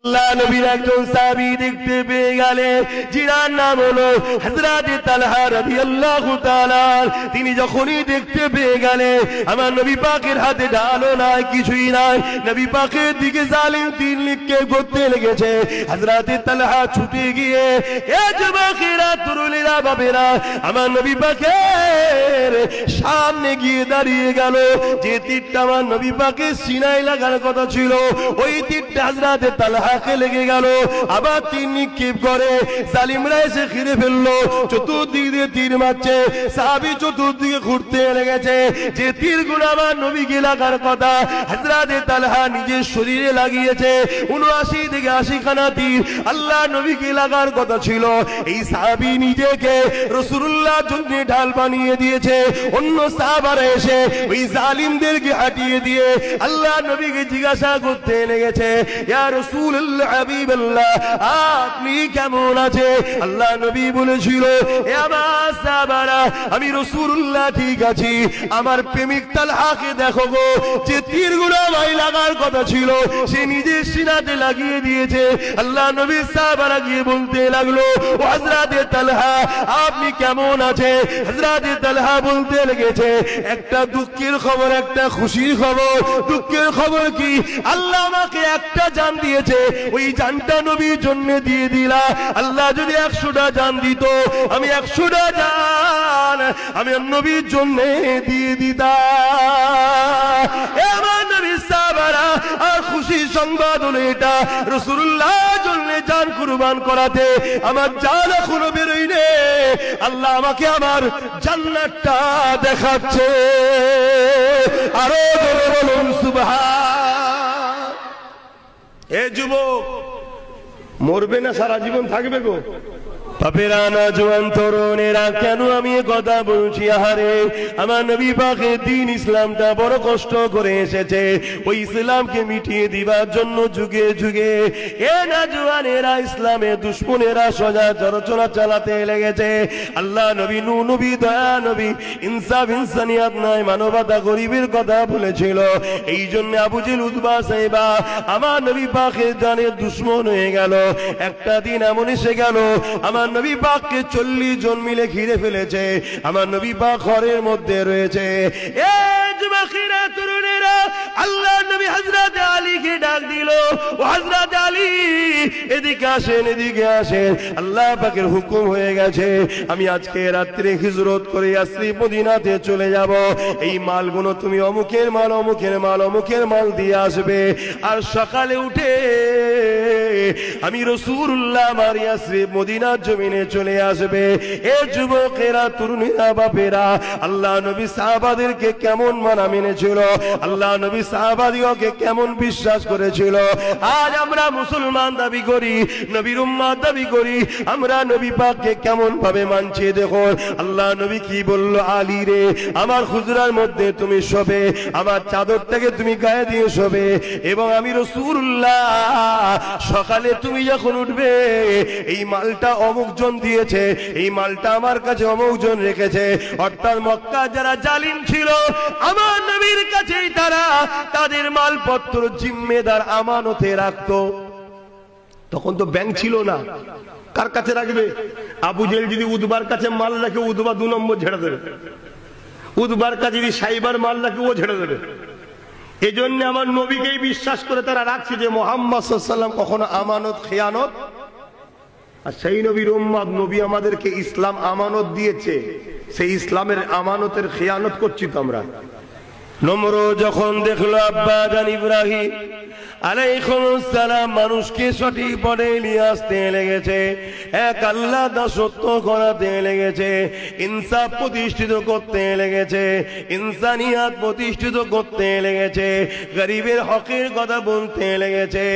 আল্লাহ নবীর একজন সাহাবী দেখতে পেয়ে গেলেন, যিনার নাম হলো হযরত তালহা রাদিয়াল্লাহু তাআলা। তিনি যখনই দেখতে পেয়ে গেলেন আমার নবী পাকের হাতে ঢালও নাই, কিছুই নাই, নবী পাকের দিকে জালিম তীর নিক্ষেপ করতে লেগেছে। হযরত তালহা ছুটে গিয়ে, এ যুবকেরা, তরুণেরা, বাবেরা, আমার নবী পাকের সামনে গিয়ে দাঁড়িয়ে গেল। যে তীরটা আমার নবী পাকের সিনায় লাগার কথা ছিল, ওই তীরটা হযরত তালহা লেগে গেল। আবার তীর নিক্ষেপ করে, জালিমরা এসে ঘিরে ফেললো, চতুর্দিক দিয়ে তীর মারছে। সাহাবী চতুর্দিকে ঘুরতে লেগেছে। যে তীরগুলো আমার নবীকে লাগার কথা, হযরত তালহা নিজের শরীরে লাগিয়েছে। ৭৯ থেকে ৮০ খানা তীর আল্লাহ নবীকে লাগার কথা ছিল। এই সাহাবী নিজেকে রাসূলুল্লাহর জন্য ঢাল বানিয়ে দিয়েছে। অন্য সাহাবারা এসে ওই জালিমদেরকে হাঁটিয়ে দিয়ে আল্লাহ নবীকে জিজ্ঞাসা করতে লেগেছে, ইয়া রাসূলুল্লাহ, হাবিবাল্লাহ, আপনি কেমন আছে? আল্লাহ নবী বলেছিল, এ আমার সাহাবারা, আমি রাসূলুল্লাহ ঠিক আছি। আমার প্রেমিক তালহাকে দেখো গো, যে তীরগুলো আমায় লাগার কথা ছিল সে নিজের সিনাতে লাগিয়ে দিয়েছে। আল্লাহ নবী সাহাবারা গিয়ে বলতে লাগলো, ও হযরত তালহা, আপনি কেমন আছে? হযরত তালহা বলতে লেগেছে, একটা দুঃখের খবর, একটা খুশির খবর। দুঃখের খবর কি? আল্লাহ আমাকে একটা জান দিয়েছে, ওই জানটা নবীর জন্য দিয়ে দিলা। আল্লাহ যদি ১০০টা জান দিত, আমি ১০০টা জান আমি নবীর জন্য দিয়ে দিতাম। আমার নবীর সাহাবারা, আর খুশির সংবাদ হলো এটা, রাসূলুল্লাহর জন্য জান কুরবান করাতে আমার জান এখনো বেরোয় নে। আল্লাহ আমাকে আমার জান্নাতটা দেখাচ্ছে। আরো জোরে বলুন সুবহান। এ যুবক, মরবে না সারা জীবন থাকবে গো? বাপেরা, না জওয়ান তরুণেরা, কেন আমি এ কথা বলছি? আহারে, আমার নবী পাকের দ্বীন ইসলামটা বড় কষ্ট করে এসেছে। ওই ইসলামকে মিটিয়ে দিবার জন্য যুগে যুগে এ না জওয়ানেরা, ইসলামের দুশমনেরা সজা চরচনা চালাতে লেগেছে। আল্লাহ নবী, নূহ নবী, দয়া নবী, ইনসাফ ইনসানিয়াত নাই, মানবতা, গরিবের কথা বলেছিল। এই জন্য আবু জেহেল, উতবা, সাইবা আমার নবী পাকের জানের দুশমন হয়ে গেল। একটা দিন এমন এসে গেল, আমার নবী পাককে ৪০ জন মিলে ঘিরে ফেলেছে। আমার নবী পাক ঘরের মধ্যে রয়েছে। এ যুবকেরা, তরুণেরা, আল্লাহ নবী হযরত আলীকে ডাক দিল, ও হযরত আলী, এদিকে আসেন, এদিকে আসেন। আল্লাহ পাকের হুকুম হয়ে গেছে, আমি আজকে রাত্রে হিজরত করে ইয়াসরিব মদিনাতে চলে যাব। এই মালগুলো তুমি অমুকের মাল, অমুকের মাল, অমুকের মাল দিয়ে আসবে। আর সকালে উঠে আমি রাসূলুল্লাহ আমার ইয়াসরিব মদিনার জমিনে চলে আসবে। এ যুবকেরা, তরুণীরা, বাপেরা, আল্লাহ নবী সাহাবাদেরকে কেমন মানা মেনেছিল, আল্লাহ নবী সাহাবাদিগকে কেমন বিশ্বাস করেছিল। আজ আমরা মুসলমান দাবি করি, নবীর উম্মত দাবি করি, আমরা নবী পাককে কেমন ভাবে মানছি দেখো। আল্লাহ নবী কি বলল, আলী রে, আমার হুজরার মধ্যে তুমি শোবে, আমার চাদরটাকে তুমি গায়ে দিয়ে শোবে। এবং আমি রাসূলুল্লাহ, সকালে তুমি যখন উঠবে, এই মালটা অমুক জন দিয়েছে, এই মালটা আমার কাছে অমুক জন রেখেছে। অর্থাৎ মক্কা যারা জালিম ছিল, আমার নবীর কাছেই তারা তাদের মালপত্র জিম্মেদার আমানতে রাখতো। তখন তো ব্যাংক ছিল না, কার কাছে রাখবে? আবু জেহেল যদি উতবার কাছে মাল রাখে, উতবা ২ নম্বর ঝেড়ে দেবে। উতবার কাছে যদি সাইবার মাল রাখে, ও ঝেড়ে দেবে। এই জন্য আমার নবীকেই বিশ্বাস করে তারা রাখছে যে মুহাম্মদ সাল্লাল্লাহু আলাইহি ওয়াসাল্লাম কখনো আমানত খেয়ানত। আর সেই নবীর উম্মত, নবী আমাদেরকে ইসলাম আমানত দিয়েছে, সেই ইসলামের আমানতের খেয়ানত করছি তো আমরা। নমরুদ যখন দেখলো আব্বা জান ইব্রাহিম আলাইহিস সালাম মানুষকে সঠিক পথে নিয়ে আসতে লেগেছে, এক আল্লাহ দাসত্ব করাতে লেগেছে, ইনসাফ প্রতিষ্ঠিত করতে লেগেছে, ইনসানিয়াত প্রতিষ্ঠিত করতে লেগেছে, গরিবের হকের কথা বলতে লেগেছে,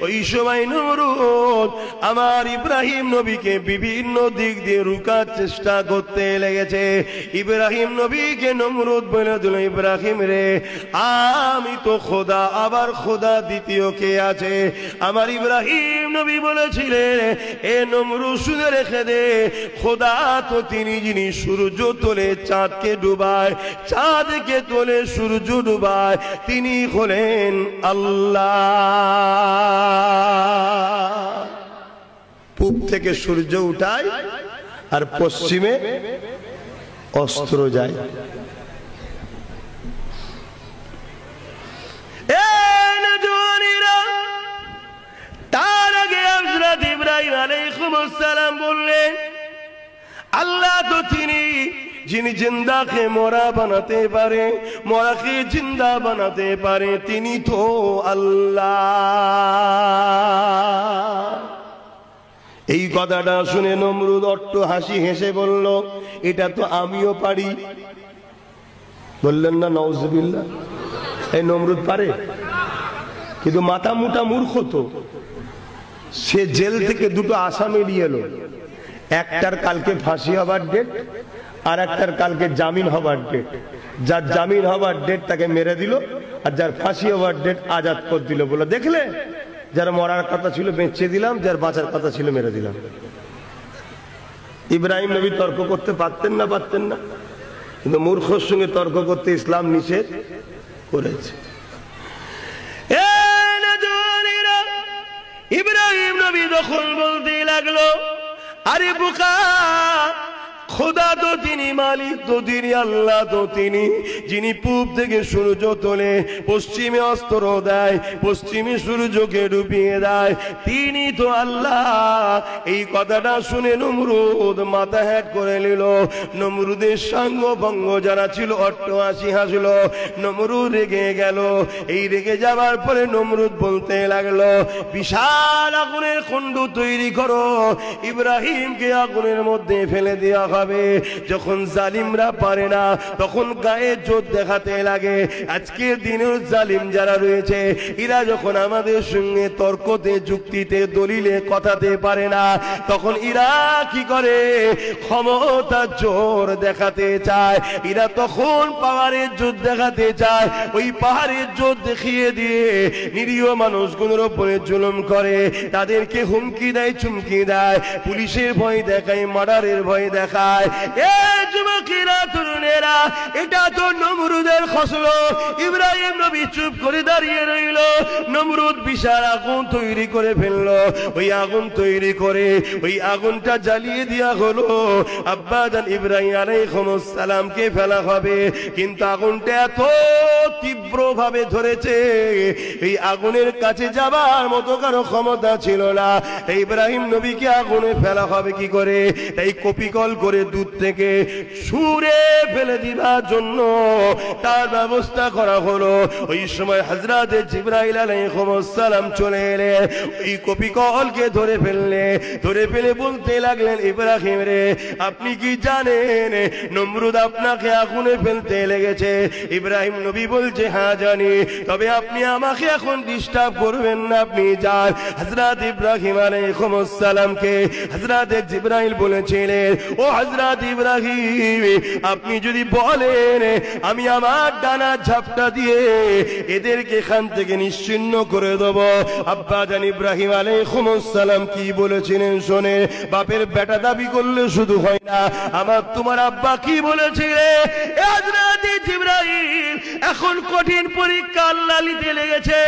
ওই সময় নমরুদ আমার ইব্রাহিম নবীকে বিভিন্ন দিক দিয়ে রুকার চেষ্টা করতে লেগেছে। ইব্রাহিম নবীকে নমরুদ বলে দিল, ইব্রাহিম রে, আমি তো খোদা, আবার খোদা দ্বিতীয় কে আছে? আমার ইব্রাহিম নবী বলেছিলেন, এ নমরুদ শুনে রেখে দে, খোদা তো তিনি যিনি সূর্য তোলে চাঁদকে ডুবায়, চাঁদকে তোলে সূর্য ডুবায়, তিনি হলেন আল্লাহ। পূব থেকে সূর্য উঠায় আর পশ্চিমে অস্ত্র যায়। তার আগে হযরত ইব্রাহিম আলাইহিস সালাম বললেন, আল্লাহ তো তিনি যিনি জিন্দাকে মরা বানাতে পারে, মরাকে জিন্দা বানাতে পারে, তিনি তো আল্লাহ। এই কথাটা শুনে নমরুদ অট্ট হাসি হেসে বলল, এটা তো আমিও পারি। বললেন না নাউজুবিল্লাহ? এই নমরুদ পারে, কিন্তু মাথা মোটা মূর্খ তো। সে জেল থেকে দুটো আসামি নিয়ে এলো, একটার কালকে ফাঁসি হবার ডেট, আর একটার কালকে জামিন হবার ডেট। যার জামিন হবার ডেট তাকে মেরে দিল, আর যার ফাঁসি হবার ডেট আজাদ করে দিল। বলে দেখলে, যার মরার কথা ছিল বেঁচে দিলাম, যার বাঁচার কথা ছিল মেরে দিলাম। ইব্রাহিম নবী তর্ক করতে পারতেন না? পারতেন না, কিন্তু মূর্খর সঙ্গে তর্ক করতে ইসলাম নিষেধ করেছে। ইব্রাহিম নবী তখন বলতে লাগলো, আরে বোকা, খোদা তো তিনি, মালিক তো তিনি, আল্লাহ তো তিনি, যিনি পূব থেকে সূর্য তোলে, পশ্চিমে অস্ত্র দেয়, পশ্চিমে সূর্যকে ডুবিয়ে দেয়, তিনি তো আল্লাহ। এই কথাটা শুনে নমরুদ মাথা হ্যাট করে নিল। নমরুদের সাঙ্গ ভঙ্গ যারা ছিল অট্ট হাসি হাসলো। নমরুদ রেগে গেল। এই রেগে যাওয়ার পরে নমরুদ বলতে লাগলো, বিশাল আগুনের কুণ্ড তৈরি করো, ইব্রাহিমকে আগুনের মধ্যে ফেলে দেওয়া হবে। যখন জালিমরা পারে না, তখন গায়ে জোর দেখাতে লাগে। আজকের দিনেও জালিম যারা রয়েছে, এরা যখন আমাদের সঙ্গে তর্কতে, যুক্তিতে, দলিলে, কথাতে পারে না, তখন এরা কি করে? ক্ষমতার জোর দেখাতে চায়। এরা তখন পাহাড়ের জোর দেখাতে চায়। ওই পাহাড়ের জোর দেখিয়ে দিয়ে নিরীহ মানুষগুলোর উপরে জুলুম করে, তাদেরকে হুমকি দেয়, চুমকি দেয়, পুলিশের ভয় দেখায়, মার্ডারের ভয় দেখায়। যুবকেরা, তরুণেরা, এটা তো নমরুদের খসলো। ইব্রাহিম নবী চুপ করে দাঁড়িয়ে রইল। নমরুদ বিশাল আগুন তৈরি করে ফেললো। ওই আগুন তৈরি করে ওই আগুনটা জ্বালিয়ে দেওয়া হলো। আব্বাজান ইব্রাহিম আলাইহিস সালামকে ফেলা হবে, কিন্তু আগুনটা এত তীব্র ভাবে ধরেছে, এই আগুনের কাছে যাবার মতো কারো ক্ষমতা ছিল না। ইব্রাহিম নবীকে আগুনে ফেলা হবে কি করে? তাই কপিকল করে দূর থেকে ছুঁড়ে ফেলে দিবার জন্য তার ব্যবস্থা করা হলো। ওই সময় হযরত জিবরাইল আলাইহিস সালাম চলে এলেন, ওই কপিকলকে ধরে ফেলে বলতে লাগলেন, ইব্রাহিম রে, আপনি কি জানেন নমরুদ আপনাকে আগুনে ফেলতে লেগেছে? ইব্রাহিম নবী বলছে, হ্যাঁ জানি, তবে আপনি আমাকে এখন ডিস্টার্ব করবেন না, আপনি যান। হযরত ইব্রাহিম আলাইহিস সালামকে হযরত জিবরাইল বলেছিলেন, ও হযরত ইব্রাহিম, আপনি যদি বলেন আমি আমার ডানা ঝাপটা দিয়ে এদেরকে এখান থেকে নিশ্চিহ্ন করে দেব। আব্বাজান ইব্রাহিম আলাইহিস সালাম কি বলেছিলেন শোনে, বাপের বেটা দাবি করলে শুধু হয় না, আমার তোমার আব্বা কি বলেছিলেন? হযরত জিবরাইল, এখন কঠিন পরীক্ষা আল্লাহ নিতে লেগেছে।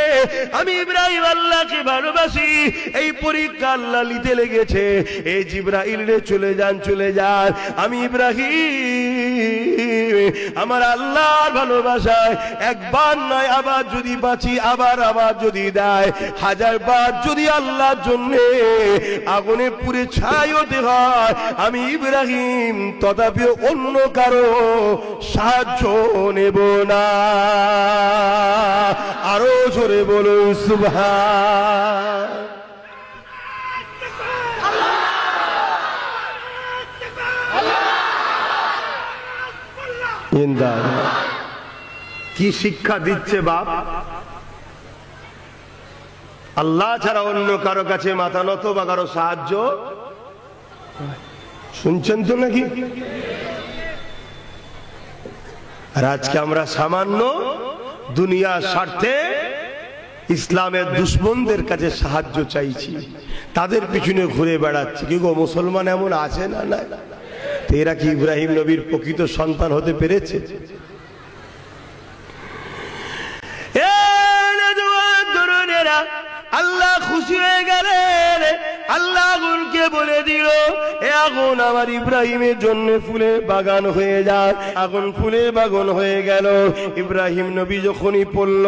আমি ইব্রাহিম আল্লাহকে ভালোবাসি, এই পরীক্ষা আল্লাহ নিতে লেগেছে। এই জিবরাইল রে, চলে যান, চলে যান। আমি ইব্রাহিম আমার আল্লাহর ভালোবাসায় একবার নয়, আবার যদি বাঁচি, আবার যদি দেয়, 1000 বার যদি আল্লাহর জন্য আগুনে পুড়ে ছাই হতে হয়, আমি ইব্রাহিম তথাপি অন্য কারো সাহায্য নেব না। আরো জোরে বলুন সুবহান। কি শিক্ষা দিচ্ছে বাপ? আল্লাহ ছাড়া অন্য কারো কাছে মাথা নত বা কারো সাহায্য। শুনছেন তো নাকি? আর আজকে আমরা সামান্য দুনিয়ার স্বার্থে ইসলামের দুশ্মনদের কাছে সাহায্য চাইছি, তাদের পিছনে ঘুরে বেড়াচ্ছি। কি গো, মুসলমান এমন আছে না? না, এরা কি ইব্রাহিম নবীর প্রকৃত সন্তান হতে পেরেছে? আল্লাহ খুশি হয়ে গেলেন, আল্লাহ আগুনকে আগুনকে বলে দিল, এ আগুন আমার ইব্রাহিমের জন্য ফুলের বাগান হয়ে যায়। আগুন ফুলের বাগান হয়ে গেল। ইব্রাহিম নবী যখনই পড়ল,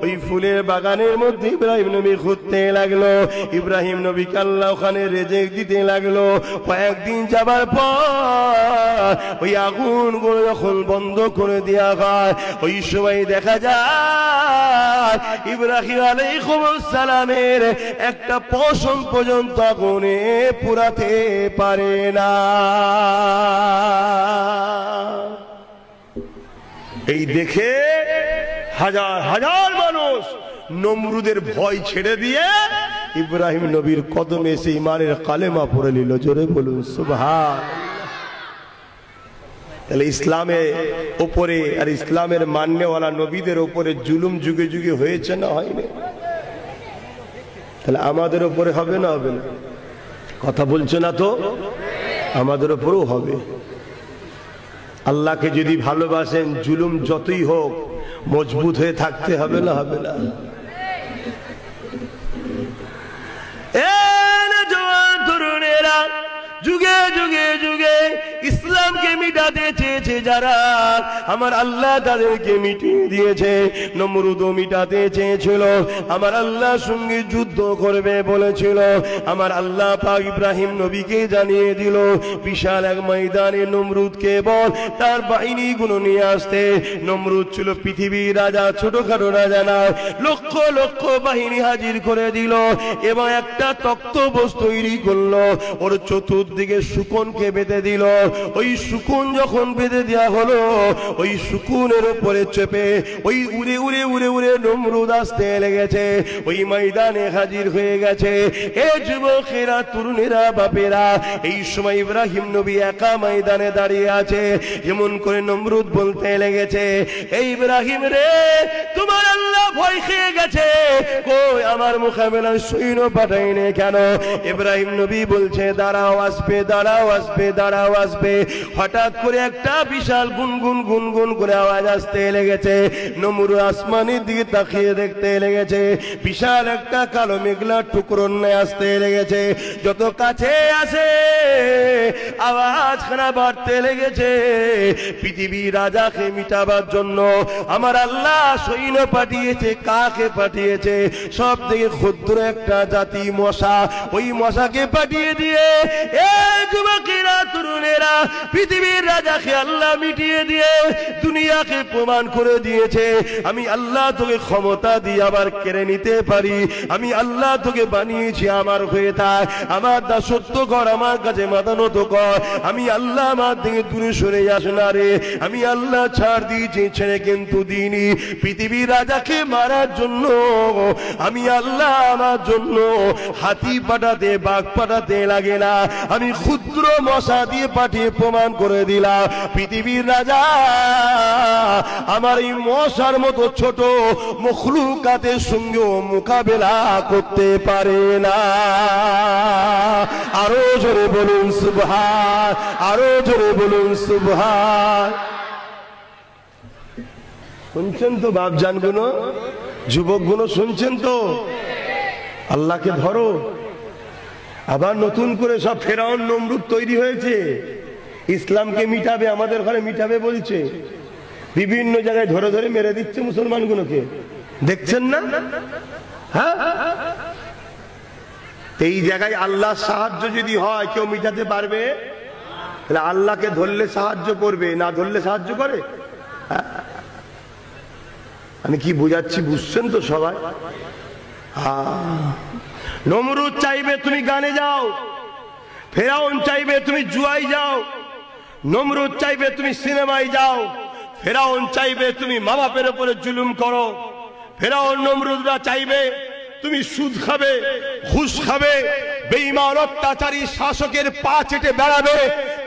ওই ফুলের বাগানের মধ্যে ইব্রাহিম নবী ঘুরতে লাগলো। ইব্রাহিম নবীকে আল্লাহ ওখানে রেজেক দিতে লাগলো। কয়েকদিন যাবার পর ওই আগুনগুলো যখন বন্ধ করে দেওয়া হয়, ওই সময় দেখা যায় ইব্রাহিম আলাইহিস সালামের একটা পশম পর্যন্ত আগুনে পুরাতে পারে না। এই দেখে হাজার হাজার মানুষ নমরুদের ভয় ছেড়ে দিয়ে ইব্রাহিম নবীর কদমে এসে ঈমানের কালেমা পড়ে নিল। জোরে বলুন সুবহানাল্লাহ। তাহলে ইসলামের উপরে আর ইসলামের মান্যওয়ালা নবীদের উপরে জুলুম যুগে যুগে হয়েছে না হয়নি? তাহলে আমাদের উপরে হবে না হবে না? কথা বলছে না তো? আমাদের উপরেও হবে। আল্লাহকে যদি ভালোবাসেন, জুলুম যতই হোক মজবুত হয়ে থাকতে হবে না হবে না? জওয়ান তরুণেরা, যুগে যুগে যুগে ইসলামকে মিটাতে চেয়েছে যারা, আমার আল্লাহ তাদেরকে মিটিয়ে দিয়েছে। নমরুদও মিটাতে চেয়েছিল, আমার আল্লাহ সঙ্গে যুদ্ধ করবে বলেছিল। আমার আল্লাহ পাক ইব্রাহিম নবীকে জানিয়ে দিল, বিশাল এক ময়দানে নমরুদকে বল তার বাহিনীগুলো নিয়ে আসতে। নমরুদ ছিল পৃথিবীর রাজা, ছোটখাটো রাজা না, লক্ষ লক্ষ বাহিনী হাজির করে দিল এবং একটা তক্তপোষ তৈরি করলো। ওর চতুর্দিকে শুকনকে বেঁধে দিল। ওই শুকুন যখন বেঁধে দেওয়া হলো, ওই শুকুনের উপরে চেপে ওই উড়ে উড়ে উড়ে উড়ে নমরুদ আসতে লেগেছে। ওই ময়দানে হাজির হয়ে গেছে। এ যুবকেরা, তরুণেরা, বাপেরা, এই সময় ইব্রাহিম নবী একা ময়দানে দাঁড়িয়ে আছে। এমন করে নমরুদ বলতে লেগেছে, এই ইব্রাহিম রে, তোমার আল্লাহ ভয় খেয়ে গেছে, কই আমার মোকাবেলায় সৈন্য পাঠাইনি কেন? ইব্রাহিম নবী বলছে, দাঁড়াও আসবে, দাঁড়াও আসবে, দাঁড়াও আসবে। হঠাৎ করে একটা বিশাল গুনগুন গুনগুন করে আওয়াজ আসতে লেগেছে। নমরুদ আসমানের দিকে তাকিয়ে দেখতে লেগেছে, বিশাল একটা কালো মেঘলা টুকরো নিয়ে আসতে লেগেছে। যত কাছে আসে আওয়াজখানা বাড়তে লেগেছে। পৃথিবীর রাজাকে মিটাবার জন্য আমার আল্লাহ সৈন্য পাঠিয়েছে। কাকে পাঠিয়েছে? সব থেকে ক্ষুদ্র একটা জাতি মশা। ওই মশাকে পাঠিয়ে দিয়ে যুবকেরা, তরুণেরা, পৃথিবীর রাজাকে আল্লাহ মিটিয়ে দিয়ে দুনিয়াকে প্রমাণ করে দিয়েছে, আমি আল্লাহ তোকে ক্ষমতা দিয়ে আবার কেড়ে নিতে পারি। আমি আল্লাহ তোকে বানিয়েছি আমার হয়ে থাক, আমার দাসত্ব কর, আমার কাছে মাথা নত কর। আমি আল্লাহ আমার থেকে দূরে সরে যাস না রে। আমি আল্লাহ ছাড় দিয়েছি, ছেড়ে কিন্তু দিইনি। পৃথিবীর রাজাকে মারার জন্য আমি আল্লাহ আমার জন্য হাতি পাঠাতে, বাঘ পাঠাতে লাগে না, আমি ক্ষুদ্র মশা দিয়ে পাঠিয়ে প্রমাণ করে দিলাম পৃথিবীর রাজা আমার এই মশার মতো ছোট মখলুকাতের সঙ্গে মোকাবেলা করতে পারে না। আরো জোরে বলুন সুবহান, আরো জোরে বলুন সুবহান। শুনছেন তো বাপজান গুলো, যুবক গুলো শুনছেন তো? আল্লাহকে ধরো। আবার নতুন করে সব ফেরাউন নমরুদ তৈরি হয়েছে, ইসলামকে মিটাবে, আমাদের ঘরে মিটাবে বলছে। বিভিন্ন জায়গায় ধরে ধরে মেরে দিচ্ছে মুসলমানগুলোকে, দেখছেন না? হ্যাঁ, এই জায়গায় আল্লাহর সাহায্য যদি হয়, কেউ মিটাতে পারবে? তাহলে আল্লাহকে ধরলে সাহায্য করবে, না ধরলে সাহায্য করে? আমি কি বুঝাচ্ছি বুঝছেন তো সবাই? নমরুদ চাইবে তুমি গানে যাও, ফেরাউন চাইবে তুমি জুয়ায় যাও, নমরুদ চাইবে তুমি সিনেমায় যাও, ফেরাউন চাইবে তুমি মা বাপের উপরে জুলুম করো, ফেরাউন নমরুদরা চাইবে তুমি সুদ খাবে, ঘুষ খাবে, বেঈমান অত্যাচারী শাসকের পা চেটে বেড়াবে,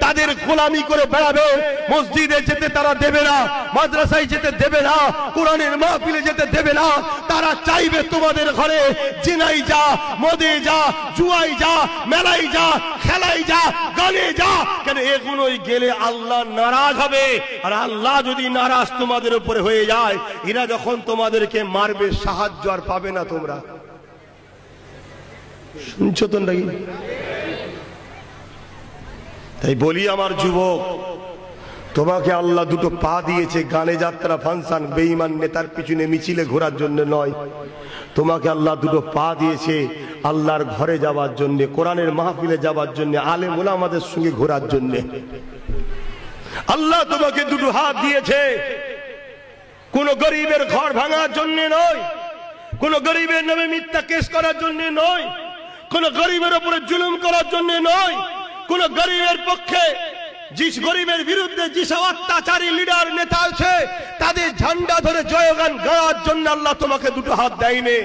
তাদের গোলামি করে বেড়াবে, মসজিদে যেতে তারা দেবে না, মাদ্রাসায় যেতে দেবে না, কোরআনের মাহফিলে যেতে দেবে না। তারা চাইবে তোমাদের ঘরে জিনাই যা, মদে যা, জুয়াই যা, মেলাই যা, খেলাই যা, গানে যা। কেন? এগুলোই গেলে আল্লাহ নারাজ হবে, আর আল্লাহ যদি নারাজ তোমাদের উপরে হয়ে যায়, এরা যখন তোমাদেরকে মারবে সাহায্য আর পাবে না তোমরা। শুনছো তো নাকি? তাই বলি আমার যুবক, তোমাকে আল্লাহ দুটো পা দিয়েছে গানে যাত্রা ফাংশন বেঈমান নেতার পিছনে মিছিলে ঘোরার জন্য নয়। তোমাকে আল্লাহ দুটো পা দিয়েছে আল্লাহর ঘরে যাওয়ার জন্য, কোরআনের মাহফিলে যাওয়ার জন্য, আলেম ওলামাদের সঙ্গে ঘোরার জন্য। আল্লাহ তোমাকে দুটো হাত দিয়েছে কোন গরিবের ঘর ভাঙার জন্য নয়, কোন গরিবের নামে মিথ্যা কেস করার জন্য নয়, কোন গরিবের উপরে জুলুম করার জন্য নয়, কোন গরিবের পক্ষে, যে গরিবের বিরুদ্ধে যেসব অত্যাচারী লিডার নেতা আছে তাদের ঝান্ডা ধরে জয়গান গাওয়ার জন্য আল্লাহ তোমাকে দুটো হাত দেয়নি।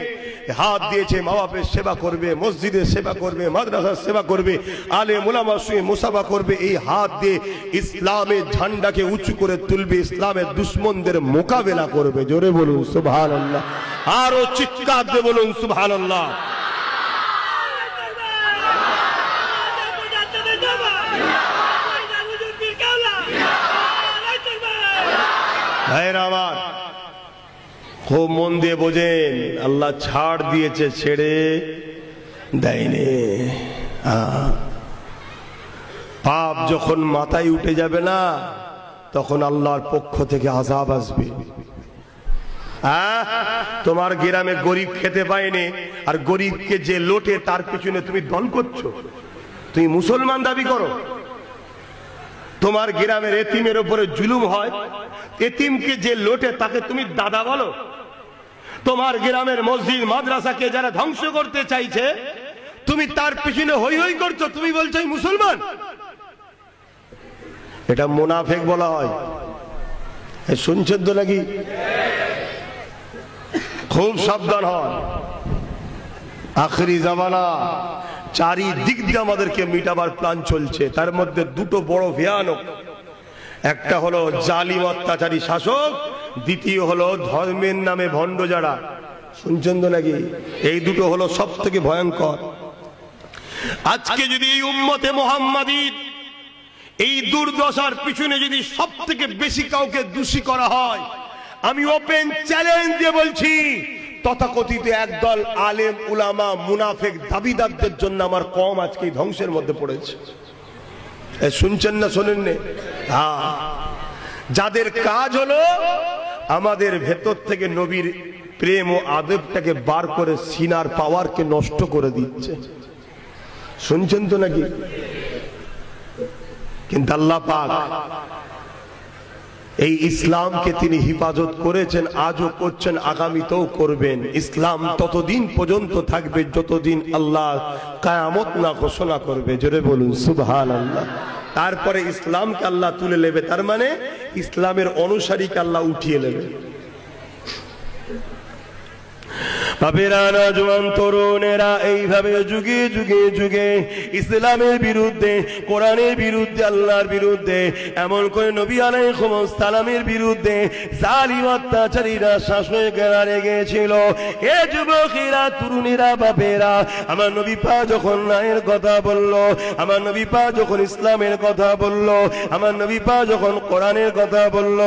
হাত দিয়েছে মা বাপের সেবা করবে, মসজিদের সেবা করবে, মাদ্রাসার সেবা করবে, আলেম ওলামার সঙ্গে মুসাফা করবে। এই হাত দিয়ে ইসলামের ঝান্ডাকে উঁচু করে তুলবে, ইসলামের দুশ্মনদের মোকাবেলা করবে। জোরে বলুন সুবহানাল্লাহ, আরো চিৎকার দিয়ে বলুন সুবহানাল্লাহ। ভাইরা আমার, খুব মন দিয়ে বোঝেন, আল্লাহ ছাড় দিয়েছে, ছেড়ে দেয়নি। পাপ যখন মাথায় উঠে যাবে না, তখন আল্লাহর পক্ষ থেকে আযাব আসবে। তোমার গ্রামে গরিব খেতে পায়নি, আর গরিবকে যে লোটে তার পিছনে তুমি দল করছো, তুমি মুসলমান দাবি করো। তোমার গ্রামের এতিমের উপরে জুলুম হয়, এতিমকে যে লোটে তাকে তুমি দাদা বলো। তোমার গ্রামের মসজিদ মাদ্রাসাকে যারা ধ্বংস করতে চাইছে, তুমি তার পিছনে হই হই করছো, তুমি বলছো মুসলমান। এটা মুনাফিক বলা হয়। শুনছেন তো নাকি? খুব সাবধান হন। আখেরি জামানা, চারিদিক দিয়ে আমাদেরকে মিটাবার প্ল্যান চলছে। তার মধ্যে দুটো বড় ভয়ানক, একটা হলো জালিম অত্যাচারী শাসক, দ্বিতীয় হলো ধর্মের নামে ভণ্ড যারা। শুনছেন তো নাকি? এই দুটো হলো সব থেকে ভয়ঙ্কর। আজকে যদি এই উম্মতে মুহাম্মাদীর এই দুর্দশার পিছনে যদি সব থেকে বেশি কাউকে দোষী করা হয়, আমি ওপেন চ্যালেঞ্জ দিয়ে বলছি, তথাকথিত একদল আলেম উলামা মুনাফিক দাবিদারদের জন্য আমার কম আজকে ধ্বংসের মধ্যে পড়েছে। শুনছেন না শোনেন না? যাদের কাজ হলো আমাদের ভেতর থেকে নবীর প্রেম ও আদবটাকে বার করে সিনার পাওয়ারকে নষ্ট করে দিচ্ছে। শুনছেন তো নাকি? কিন্তু আল্লাহ পাক এই ইসলামকে তিনি হিফাজত করেছেন, আজও করছেন, আগামীতেও করবেন। ইসলাম ততদিন পর্যন্ত থাকবে যতদিন আল্লাহ কিয়ামত না ঘোষণা করবে। জোরে বলুন সুবহানাল্লাহ। তারপরে ইসলামকে আল্লাহ তুলে নেবে, তার মানে ইসলামের অনুসারীকে আল্লাহ উঠিয়ে নেবে। বাবেরা, নওজোয়ান তরুণেরা এইভাবে যুগে যুগে যুগে ইসলামের বিরুদ্ধে, কোরআনের বিরুদ্ধে, আল্লাহর বিরুদ্ধে, এমন করে নবী আলাইহিস সালামের বিরুদ্ধে জালিম অত্যাচারীরা শাসকেরা লেগেছিল। এ যুবকেরা, তরুণীরা, বাবেরা, আমার নবী পাক যখন ন্যায়ের কথা বলল, আমার নবী পাক যখন ইসলামের কথা বলল, আমার নবী পাক যখন কোরআনের কথা বলল,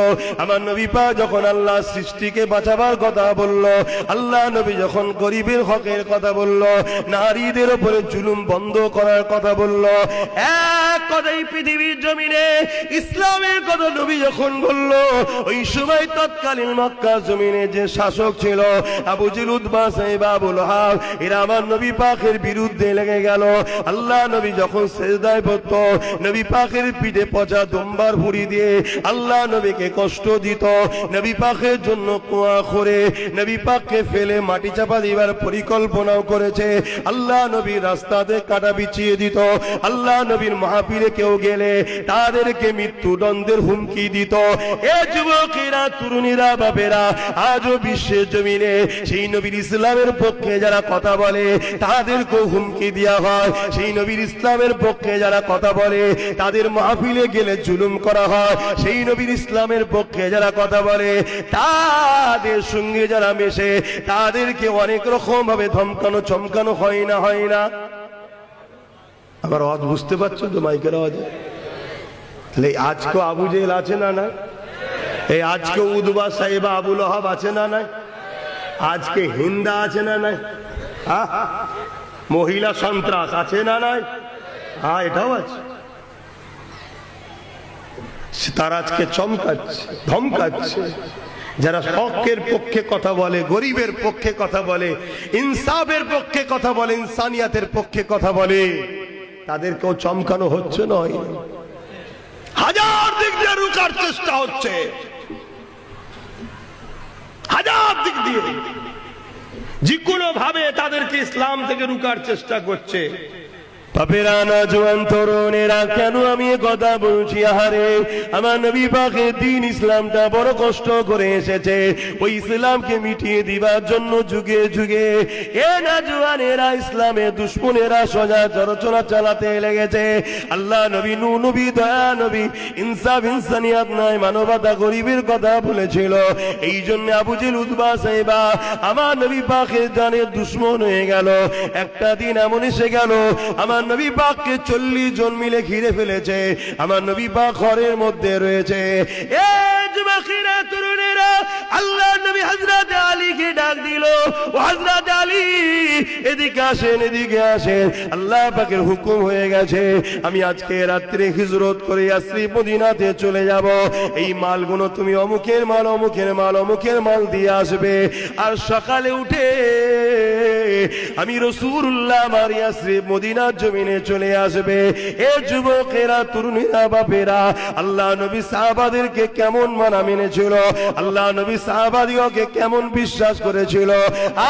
আমার নবী পাক যখন আল্লাহ সৃষ্টিকে বাঁচাবার কথা বলল, আল্লাহ নবী যখন গরিবের হকের কথা বলল, নারীদের উপরে জুলুম বন্ধ করার কথা বলল, এক কথাই পৃথিবীর জমিনে ইসলামের কথা নবী যখন বলল, ওই সময় তৎকালীন মক্কা জমিনে যে শাসক ছিল আবু জেহেল, উতবা, সাইবা, আবু লাহাব, এরা আমার নবী পাকের বিরুদ্ধে লেগে গেল। আল্লাহ নবী যখন সিজদায় পড়তো, নবী পাকের পিঠে পচা দুম্বার ভুঁড়ি দিয়ে আল্লাহ নবীকে কষ্ট দিত। নবী পাকের জন্য কুয়া করে নবী পাককে ফেলে মাটি চাপা দিবার পরিকল্পনাও করেছে। আল্লাহ নবী রাস্তাতে কাটা বিছিয়ে দিত। আল্লাহ নবীর মাহফিলে কেউ গেলে তাদেরকে মৃত্যুদণ্ডের হুমকি দিত। এ যুবকেরা, তরুণীরা, বাবেরা, আজও বিশ্বের জমিনে সেই নবীর ইসলামের পক্ষে যারা কথা বলে তাদেরকেও হুমকি দেওয়া হয়। সেই নবীর ইসলামের পক্ষে যারা কথা বলে তাদের মাহফিলে গেলে জুলুম করা হয়। সেই নবীর ইসলামের পক্ষে যারা কথা বলে তাদের সঙ্গে যারা মেশে তাদেরকে অনেক রকম ভাবে ধমকানো চমকানো হয় না, হয় না? আমার আওয়াজ বুঝতে পারছেন তো? মাইকের আওয়াজ। তাহলে আজকে আবু জেহেল আছে না নাই? এই আজকে উতবা, সাইবা, আবু লাহাব আছে না নাই? আজকে হিন্দা আছে না নাই? মহিলা সন্ত্রাস আছে না নাই? হ্যাঁ, এটাও আছে। তারা আজকে চমকাচ্ছে, ধমকাচ্ছে। যারা হকের পক্ষে কথা বলে, গরিবের পক্ষে কথা বলে, ইনসাফের পক্ষে কথা বলে, ইনসানিয়াতের পক্ষে কথা বলে, তাদেরকেও চমকানো হচ্ছে নয়, হাজার দিক দিয়ে রুখার চেষ্টা হচ্ছে, হাজার দিক দিয়ে যে কোনো ভাবে তাদেরকে ইসলাম থেকে রুখার চেষ্টা করছে। বাপেরা, নওজোয়ান তরুণেরা, কেন আমি কথা বলছি? আহারে, আমার নবী পাকের দ্বীন ইসলামটা বড় কষ্ট করে এসেছে, ওই ইসলামকে মিটিয়ে দিবার জন্য যুগে যুগে এ নওজোয়ানেরা, ইসলামের দুশমনেরা সজা চরচরা চালাতে লেগেছে। আল্লাহ নবী, নূহ নবী, দয়া নবী, ইনসাফ ইনসানিয়াত নাই, মানবতা, গরিবের কথা বলেছিল। এই জন্য আবু জেহেল, উতবা, সাইবা আমার নবী পাকের জানের দুশমন হয়ে গেল। একটা দিন এমন এসে গেল, আমার নবী পাককে 40 জন মিলে ঘিরে ফেলেছে। আমার নবী পাক ঘরের মধ্যে রয়েছে। এই যুবকেরা, তরুণেরা, আল্লাহ নবী হযরত আলীকে ডাক দিল, ও হযরত আলী, এদিকে আসেন, এদিকে আসেন। আল্লাহ পাকের হুকুম হয়ে গেছে, আমি আজকে রাত্রে হিজরত করে ইয়াসরিব মদিনাতে চলে যাব। এই মালগুলো তুমি অমুকের মাল, অমুকের মাল, অমুকের মাল দিয়ে আসবে। আর সকালে উঠে আমি রাসূলুল্লাহ আমার ইয়াসরিব মদিনার জমিনে চলে আসবে। এ যুবকেরা, তরুণীরা, বাপেরা, আল্লাহ নবী সাহাবাদেরকে কেমন মানা মেনেছিল, আল্লাহ নবী সাহাবাদিগকে কেমন বিশ্বাস করেছিল।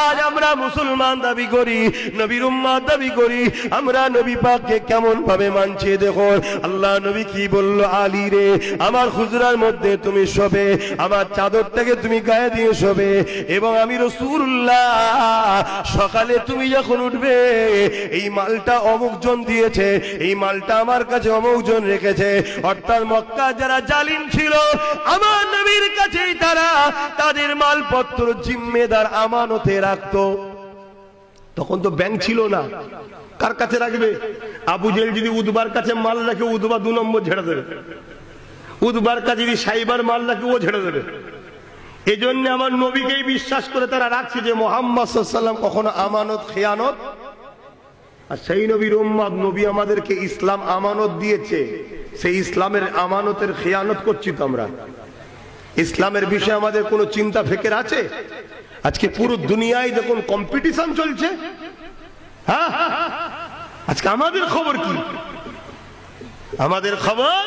আজ আমরা মুসলমান দাবি করি, নবীর উম্মত দাবি করি, আমরা নবী পাককে কেমন ভাবে মানছি দেখো। আল্লাহ নবী কি বলল? আলী রে, আমার হুজরার মধ্যে তুমি শোবে, আমার চাদরটাকে তুমি গায়ে দিয়ে শোবে, এবং আমি রাসূলুল্লাহ সকালে তুমি যখন উঠবে, এই মালটা অমুক জন দিয়েছে, এই মালটা আমার কাছে অমুক জন রেখেছে। অর্থাৎ মক্কা যারা জালিম ছিল, আমার নবীর কাছেই তারা তাদের মালপত্র জিম্মেদার আমানতে রাখতো। তখন তো ব্যাংক ছিল না, কার কাছে রাখবে? আবু জেহেল যদি উতবার কাছে মাল রাখে, উতবা 2 নম্বর ঝেড়ে দেবে। উতবার কাছে যদি সাইবার মাল রাখে, ও ঝেড়ে দেবে। এই জন্য আমার নবীকেই বিশ্বাস করে তারা রাখছে যে মুহাম্মদ সাল্লাল্লাহু আলাইহি ওয়াসাল্লাম কখনো আমানত খেয়ানত। আর সেই নবীর উম্মত, নবী আমাদেরকে ইসলাম আমানত দিয়েছে, সেই ইসলামের আমানতের খেয়ানত করছি তো আমরা। ইসলামের বিষয়ে আমাদের কোনো চিন্তা ফিকির আছে? আজকে পুরো দুনিয়ায় দেখুন কম্পিটিশন চলছে। হ্যাঁ, আজকে আমাদের খবর কি? আমাদের খবর,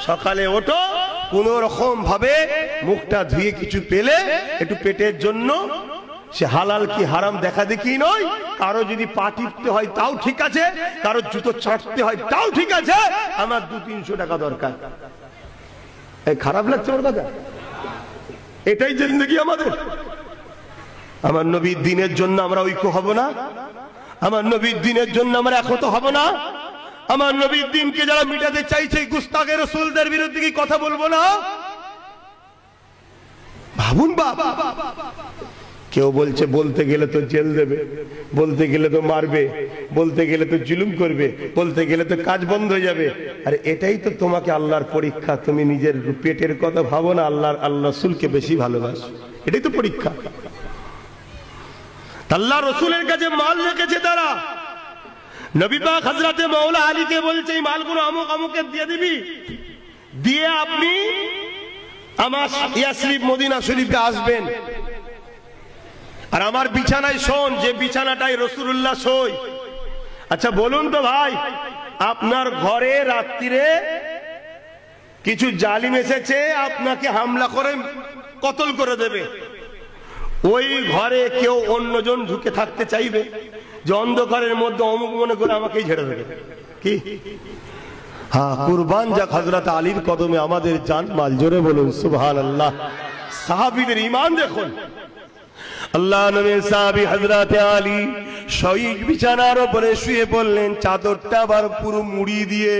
সকালে ওঠো, কোন রকম ভাবে মুখটা ধুয়ে কিছু পেলে একটু পেটের জন্য, সে হালাল কি হারাম দেখা দেখি নয়। কারো যদি পা টিপতে হয় তাও ঠিক আছে, কারো জুতো ছাড়তে হয় তাও ঠিক আছে, আমার 200-300 টাকা দরকার। এই খারাপ লাগছে ওর কথা? এটাই জিন্দেগি আমাদের। আমার নবীর দিনের জন্য আমরা ঐক্য হব না? আমার নবীর দিনের জন্য আমরা একত হব না? আমার নবীর দিনকে যারা মিটাতে চাইছে, গুস্তাখে রাসূলদের বিরুদ্ধে কি কথা বলবো না? ভাবুন বাবা, কেউ বলছে বলতে গেলে তো জেল দেবে, বলতে গেলে তো মারবে, বলতে গেলে তো জুলুম করবে, বলতে গেলে তো কাজ বন্ধ হয়ে যাবে। আরে এটাই তো তোমাকে আল্লাহর পরীক্ষা। তুমি নিজের পেটের কথা ভাবো না, আল্লাহ রাসূলকে বেশি ভালোবাসো, এটাই তো পরীক্ষা। আল্লাহ রাসূলের কাছে মাল রেখেছে তারা। নবী পাক হযরতে মাওলা আলীকে বলছে, এই মালগুলো অমুক অমুকে দিয়ে দিবি, দিয়ে আপনি আমার ইয়াসরিব মদিনা শরীফে আসবেন, আর আমার বিছানায় শোন, যে বিছানাটাই রাসূলুল্লাহ শোয়। আচ্ছা বলুন তো ভাই, আপনার ঘরে রাত্রিরে কিছু জালিম এসেছে, আপনাকে হামলা করে কতল করে দেবে, ওই ঘরে কেউ অন্যজন ঢুকে থাকতে চাইবে? যে অন্ধকারের মধ্যে অমুক মনে করে আমাকেই ঝেড়ে দেবে কি? হ্যাঁ, কুরবান যাক হযরত আলীর কদমে আমাদের জান মাল। জোরে বলুন সুবহানাল্লাহ। সাহাবীদের ঈমান দেখুন। আল্লাহ নবীর সাহাবী হযরত আলী শহীদ বিছানার উপরে শুয়ে পড়লেন, চাদরটা আবার পুরো মুড়ি দিয়ে,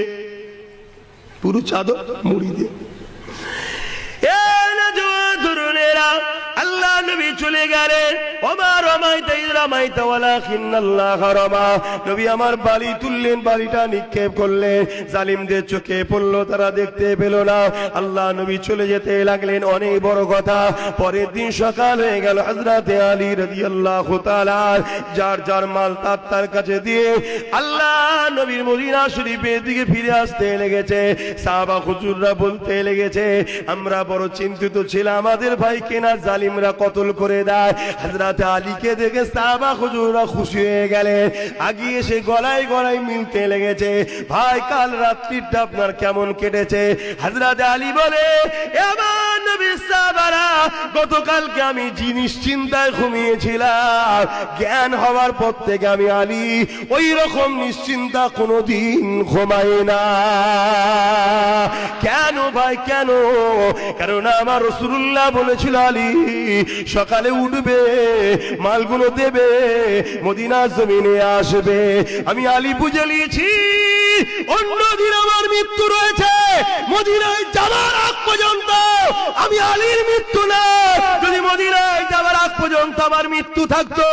পুরো চাদর মুড়ি দিয়ে। আল্লাহ নবী চলে গেলেন। নবী আমার বালি তুললেন, বালিটা নিক্ষেপ করলেন, জালিমদের চোখে পড়লো, তারা দেখতে পেল না। আল্লাহ নবী চলে যেতে লাগলেন। অনেক বড় কথা, পরের দিন সকাল হয়ে গেল। হযরতে আলী রাদিয়াল্লাহু তাআলা যার যার মাল তার কাছে দিয়ে আল্লাহ আমার নবীর মদিনা শরীফের দিকে ফিরে আসতে লেগেছে। সাহাবা হুজুররা বলতে লেগেছে, আমরা বড় চিন্তিত ছিলাম, আমাদের ভাইকে না জালিমরা কতল করে দেয়। হযরত আলীকে দেখে সাহাবা হুজুররা খুশি হয়ে গেলেন, আগিয়ে এসে গলায় গলায় মিলতে লেগেছে, ভাই কাল রাত্রিটা আপনার কেমন কেটেছে? হযরত আলী বলে, আমার নবীর সাহাবারা, গতকালকে আমি নিশ্চিন্তায় ঘুমিয়েছিলাম, জ্ঞান হওয়ার পর থেকে আমি আলী ওই রকম নিশ্চিন্তা কোনোদিন ঘুমাই না। কেন ভাই কেন? কারণ আমার রাসূলুল্লাহ বলেছিল, আলী সকালে উঠবে, মালগুলো দেবে, মদিনা জমিনে আসবে। আমি আলী বুঝে নিয়েছি অন্যদিন আমার মৃত্যু রয়েছে, মদিনায় যাওয়ার আগ পর্যন্ত আমি আলীর মৃত্যু না। যদি মদিনায় যাওয়ার আগ পর্যন্ত আমার মৃত্যু থাকতো,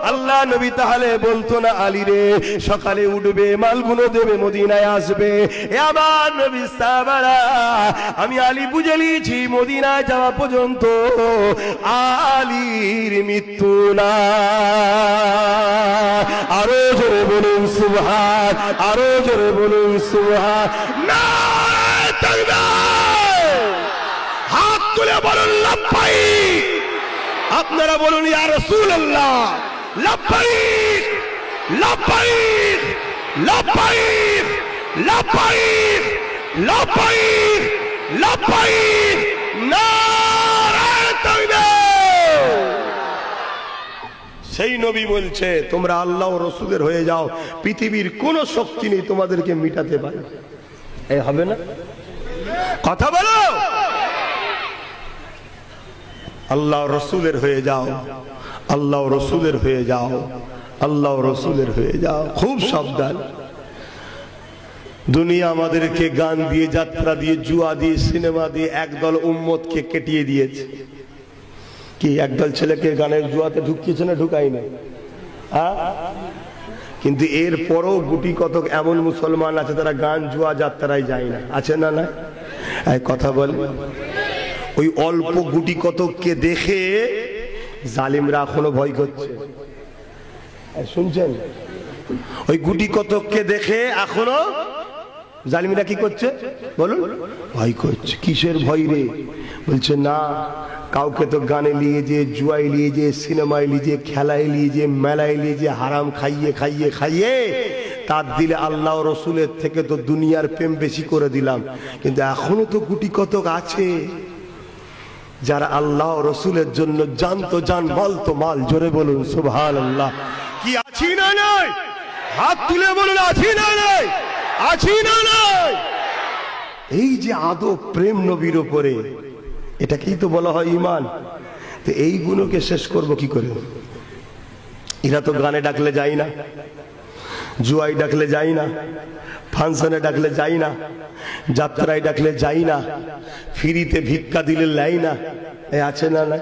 আল্লাহ নবী তাহলে বলতো না, আলী রে সকালে উঠবে, মালগুলো দেবে, মদিনায় আসবে। এ আমার নবী সাহাবারা, আমি আলী বুঝে নিয়েছি মদিনায় যাওয়া পর্যন্ত আলীর মৃত্যু না। আরো জোরে বলুন সুবহান, আরো জোরে বলুন সুবহান। নারে তাকবীর, হাত তুলে বলুন লাব্বাইক। আপনারা বলুন ইয়া রাসূলুল্লাহ, লাব্বাইক লাব্বাইক লাব্বাইক লাব্বাইক লাব্বাইক লাব্বাইক। নারে তাকবীর। সেই নবী বলছে, তোমরা আল্লাহ ও রাসূলের হয়ে যাও, পৃথিবীর কোন শক্তি নেই তোমাদেরকে মিটাতে পারে। এই হবে না? কথা বলো। আল্লাহ রাসূলের হয়ে যাও, আল্লাহ রাসূলের হয়ে যাও, আল্লাহ রাসূলের হয়ে যাও। খুব সাবধান। দুনিয়া আমাদেরকে গান দিয়ে, যাত্রা দিয়ে, জুয়া দিয়ে, সিনেমা দিয়ে একদল উম্মতকে কেটিয়ে দিয়েছে। কি একদল ছেলেকে গানের জুয়াতে ঢুকিয়েছে না ঢুকাই না? কিন্তু এর পরও গুটি কতক এমন মুসলমান আছে তারা গান জুয়া যাত্রায় যায় না, আছে না? না কথা বল। ওই অল্প গুটি কতককে দেখে জালিমরা এখনো ভয় করছে। শুনছেন? ওই গুটি কতককে দেখে এখনো জালিমরা কি করছে বলুন? ভয় করছে। কিসের ভয় রে? বলছে না, কাউকে তো গানে নিয়ে যে, জুয়াই নিয়ে যে, সিনেমায় নিয়ে যে, খেলায় নিয়ে যে, মেলায় নিয়ে যে, হারাম খাইয়ে খাইয়ে খাইয়ে তার দিলে আল্লাহ রসুলের থেকে তো দুনিয়ার প্রেম বেশি করে দিলাম। কিন্তু এখনো তো গুটি কতক আছে যারা আল্লাহ রসুলের জন্য জান তো জান, মাল তো মাল। জোরে বলুন সুবহানাল্লাহ। কি আছি না নাই? হাত তুলে বলুন, আছি না নাই? আছি না নাই? এই যে আদব প্রেম নবীর উপরে, এটাকেই তো বলা হয় ঈমান। তো এই গুণকে শেষ করব কি করে? এরা তো গানে ডাকলে যাই না, জুয়াই ডাকলে যাই না, ফাংশনে ডাকলে যাই না, যাত্রায় ডাকলে যাই না, ফ্রিতে ভিক্ষা দিলে লাই না। আছে না? না।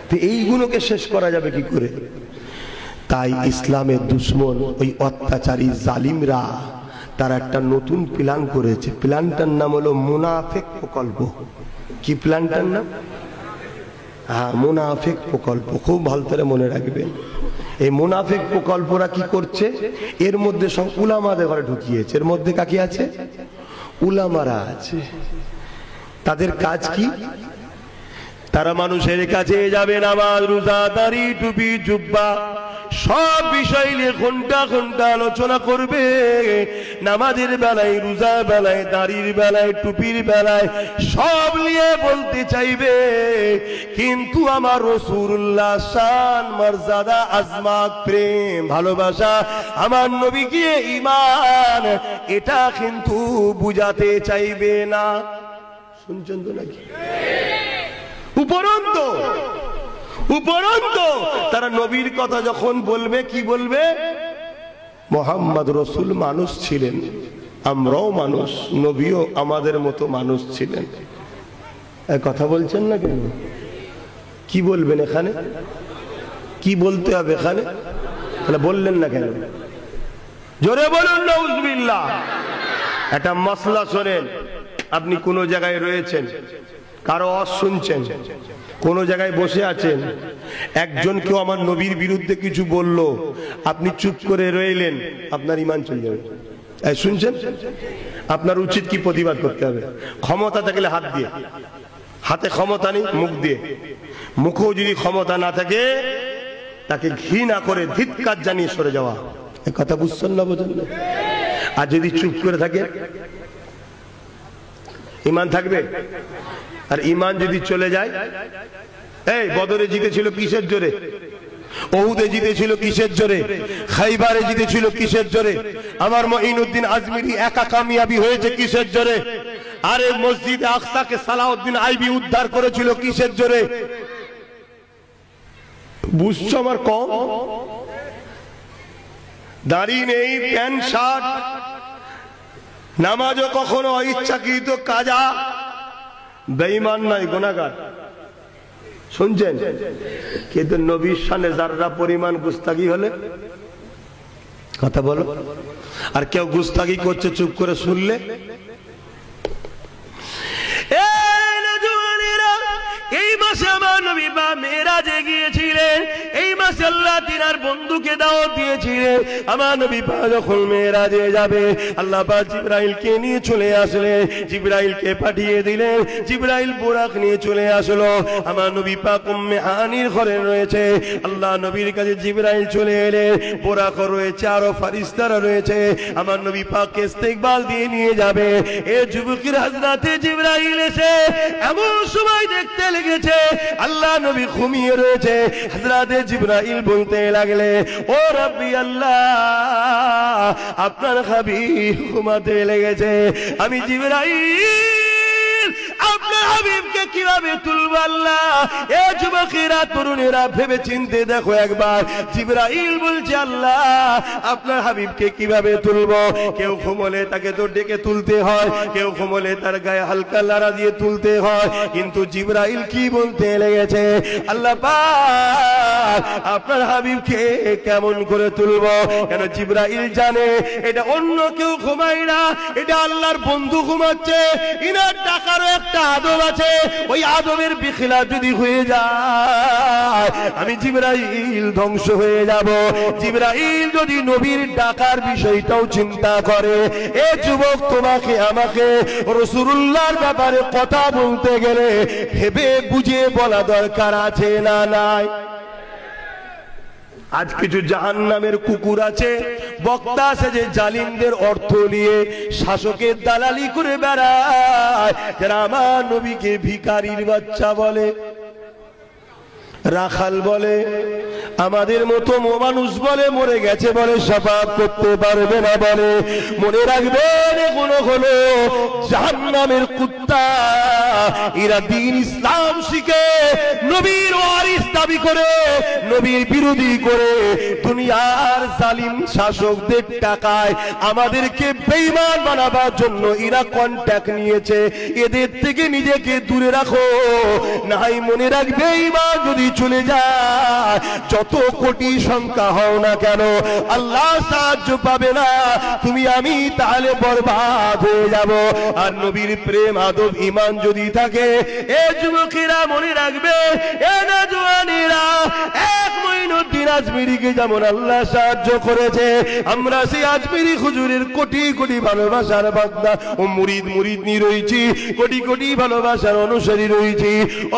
তো এই গুণকে শেষ করা যাবে কি করে? তাই ইসলামের দুশ্মন ওই অত্যাচারী জালিমরা তারা একটা নতুন প্ল্যান করেছে। প্ল্যানটার নাম হলো মুনাফিক প্রকল্প। কি প্ল্যানটার নাম? হ্যাঁ, মুনাফিক প্রকল্প। খুব ভালো করে মনে রাখবেন। এই মুনাফিক প্রকল্পরা কি করছে? এর মধ্যে সব উলামাদের ঘরে ঢুকিয়েছে। এর মধ্যে কাকি আছে? উলামারা আছে। তাদের কাজ কি? তারা মানুষের কাছে যাবে, নামাজ, রোজা, দাড়ি, টুপি, জুব্বা সব বিষয় নিয়ে ঘন্টা ঘন্টা আলোচনা করবে। নামাজের বেলায়, রোজার বেলায়, দাড়ির বেলায়, টুপির বেলায় সব নিয়ে বলতে চাইবে। কিন্তু আমার রাসূলুল্লাহ শান, মর্যাদা, আজমাত, প্রেম, ভালোবাসা, আমার নবীকে ঈমান, এটা কিন্তু বুঝাতে চাইবে না। শুনছেন তো নাকি? উপরন্ত তারা নবীর কথা যখন বলবে, কি বলবে? মুহাম্মদ রাসূল মানুষ ছিলেন, আমরাও মানুষ, নবীও আমাদের মতো মানুষ ছিলেন। কথা বলছেন না কেন? কি বলবেন এখানে? কি বলতে হবে এখানে? তাহলে বললেন না কেন? জোরে বলুন নাউজুবিল্লাহ। একটা মাসলা শোনেন। আপনি কোন জায়গায় রয়েছেন, কারো ওয়াজ শুনছেন, কোন জায়গায় বসে আছেন, একজন কেউ আমার নবীর বিরুদ্ধে কিছু বলল, আপনি চুপ করে রইলেন, আপনার ঈমান চলে যাবে। এই শুনছেন, আপনার উচিত কি প্রতিবাদ করতে হবে? ক্ষমতা থাকলে হাত দিয়ে, হাতে ক্ষমতা নেই মুখ দিয়ে, মুখেও যদি ক্ষমতা না থাকে তাকে ঘৃণা করে ধিক্কার জানিয়ে সরে যাওয়া। এই কথা বুঝছেন না বোঝেন না? আর যদি চুপ করে থাকে ঈমান থাকবে? আর ঈমান যদি চলে যায়, এই বদরে জিতেছিল কিসের জোরে? ওহুদে জিতেছিল কিসের জোরে? খাইবারে জিতেছিল কিসের জোরে? আমার মঈনুদ্দিন আজমিরি একা কামিয়াবি হয়েছে কিসের জোরে? আরে মসজিদে আকসাকে সালাউদ্দিন আইবি উদ্ধার করেছিল কিসের জোরে? বুঝছো আমার কম? দাড়ি নেই, প্যান্ট শার্ট, নামাজও কখনো অইচ্ছাকৃত কাজা, বেঈমান নয়, গুনাহগার। শুনছেন? কিন্তু নবীর শানে যারা পরিমাণ গুস্তাগি হলে কথা বলো, আর কেউ গুস্তাগি করছে চুপ করে শুনলে, এই মাসে আমার নবী বা মেরাজে গিয়েছিলেন, এই মাসে আল্লাহ তিনার বন্ধুকে দাওয়াত দিয়েছিলেন। আমার নবী পাক যখন মেরাজে যাবে, আল্লাহ পাক জিবরাইলকে নিয়ে চলে আসলেন, জিবরাইলকে পাঠিয়ে দিলেন, জিবরাইল বুরাক নিয়ে চলে আসলো। আমার নবী পাক উম্মে হানির ঘরে রয়েছে, আল্লাহ নবীর কাছে জিবরাইল চলে এলেন, বুরাক রয়েছে, আরো ফেরেশতারা রয়েছে, আমার নবী পাককে ইস্তেকবাল দিয়ে নিয়ে যাবে। এ যুবকের হযরতে জিবরাইল এসে এমন সময় দেখতে লেগেছে আল্লাহ নবী ঘুমিয়ে রয়েছে। হযরতে জিবরাইল বলতে লাগলে, ও রাব্বি আল্লাহ, আপনার হাবিব ঘুমাতে লেগেছে, আমি জিবরাইল আপনার হাবিবকে কিভাবে তুলবো আল্লাহ? এ যুবকেরা, তরুণেরা ভেবে চিন্তে দেখো একবার। জিবরাইল বলছে, আল্লাহ আপনার হাবিবকে কিভাবে তুলবো? কেউ ঘুমলে তাকে তো ডেকে তুলতে হয়, কেউ ঘুমলে তার গায়ে হালকা লাড়া দিয়ে তুলতে হয়, কিন্তু জিবরাইল কি বলতে লেগেছে, আল্লাহ পাক আপনার হাবিবকে কেমন করে তুলবো? কেন জিবরাইল জানে এটা অন্য কেউ ঘুমায় না, এটা আল্লাহর বন্ধু ঘুমাচ্ছে, ইনার টাকারও একটা আদব আছে, ওই আদবের বিখিলাফ যদি হয়ে যায় আমি জিবরাইল ধ্বংস হয়ে যাব। জিবরাইল যদি নবীর ডাকার বিষয়টাও চিন্তা করে, এ যুবক তোমাকে আমাকে রাসূলুল্লাহর ব্যাপারে কথা বলতে গেলে ভেবে বুঝে বলা দরকার আছে না নাই? আজ কিছু জাহান্নামের কুকুর আছে, বক্তা আছে, যে জালিমদের অর্থ নিয়ে শাসকের দালালি করে বেড়ায়, যারা আমার নবীকে ভিখারির বাচ্চা বলে, রাখাল বলে, আমাদের মতো মানুষ বলে, মরে গেছে বলে, শাফাআত করতে পারবে না বলে। মনে রাখবেন এগুলো হলো জাহান্নামের কুত্তা। এরা দ্বীন ইসলাম শিখে নবীর ওয়ারিস দাবি করে, নবীর বিরোধী করে, দুনিয়ার জালিম শাসকদের টাকায় আমাদেরকে বেঈমান বানাবার জন্য এরা কন্ট্যাক্ট নিয়েছে। এদের থেকে নিজেকে দূরে রাখো, নাই মনে রাখবে ঈমান যদি চলে যায়, যত কোটি সংখ্যা হও না কেন, আল্লাহ সাহায্য পাবে না, তুমি আমি তাহলে বরবাদ হয়ে যাব। আর নবীর প্রেম আদব ঈমান যদি থাকে, এ যুবকেরা মনে রাখবে, এ নওজওয়ানেরা, এক মঈনুদ্দিন আজমিরিকে যেমন আল্লাহ সাহায্য করেছে, আমরা সেই আজমিরি হুজুরের কোটি কোটি ভালোবাসার বান্দা ও মুরিদ মুরিদনি রয়েছি, কোটি কোটি ভালোবাসার অনুসারী রয়েছি।